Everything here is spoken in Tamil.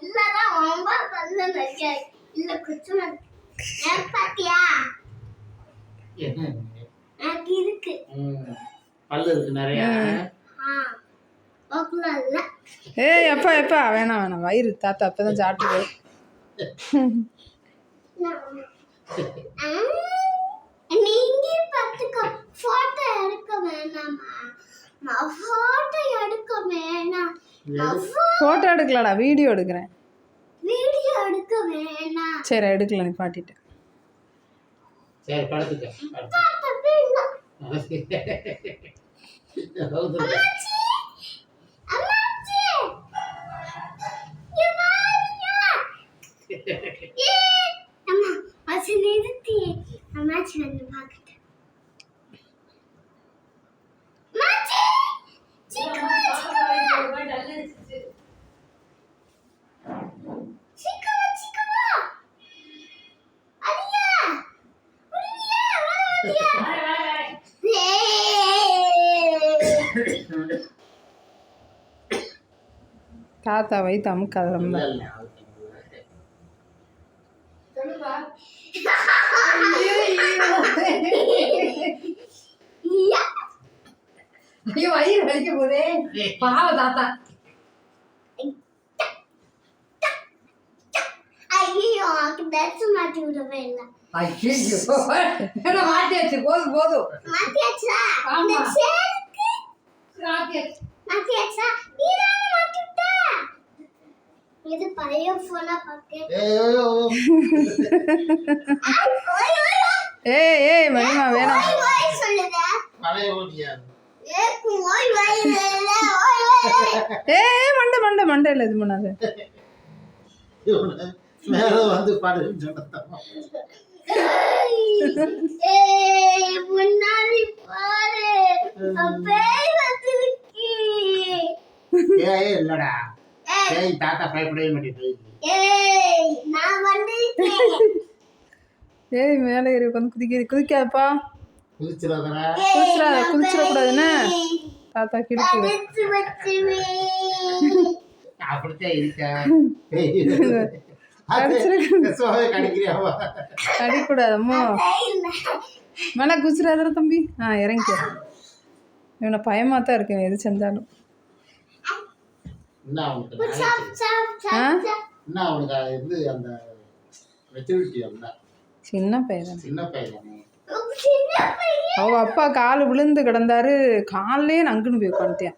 இல்லதான் ரொம்ப பல்ல நக்க இல்ல குச்சு பாத்தியா எனக்கு இருக்கு பல்லு இருக்கு நிறைய. ஏய் எப்பா எப்பா வேணாம் வேணாம் வயிறு தாத்தா அப்பதான் சாப்பிட்டு நீங்க பாத்துக்க போட்டோ எடுக்க வேணாமா போட்டோ எடுக்க வேணாம் போட்டோ எடுக்கலடா வீடியோ எடுக்கிறேன். வீடியோ எடுக்க வேணாம். சரி எடுக்கல நீ பாட்டிட்டு சரி படுத்துக்க. அம்மாச்சி வந்து பாக்கட்டேன். தாத்தா வைத்து அமுக்காத ரொம்ப. ஐயோ வயிறு வலிக்க போதே பாவ தாத்தா. ஐயோ பெட்ஸ் மாட்டி விடவே இல்லை. ஐயோ என்ன மாட்டியாச்சு போதும் போதும் மாட்டியாச்சா? ஆமா சேருக்கு மாட்டியாச்சு மாட்டியாச்சா? நீதான் மாட்டிட்ட. இது பழைய போனா பாக்க. ஏய் ஏய் மணிமா வேணாம். ஓய் சொல்லுங்க. பழைய ஓடியா? ஓய் ஓய் இல்ல ஓய் ஓய். ஏய் மண்டை மண்டை மண்டையில இது பண்ணாத. மேல வந்து பாடுன்னு சொன்னதா. ஏய் முன்னாடி பாரு. பேய் வந்திருக்கு. ஏய் இல்லடா. ஏய் தாத்தா பயப்படவே மாட்டேங்குது. ஏய் நான் வந்திருக்கேன். ஏய் மேலே ஏறி உட்காந்து குதிக்காதப்பா. குதிச்சிராதடா. குதிச்சிட கூடாதுன்னு தாத்தா கிடுக்கு. அப்படித்தான் இருக்கா? அடிக்கூடாதம்மா மேலே குதிச்சிடாத தம்பி. இறங்கிக்க. இவனை பயமாக தான் இருக்கேன் எது செஞ்சாலும். சின்ன பையன் அவங்க அப்பா கால் விழுந்து கிடந்தாரு. காலையே நங்குன்னு போய் உட்காந்துட்டேன்.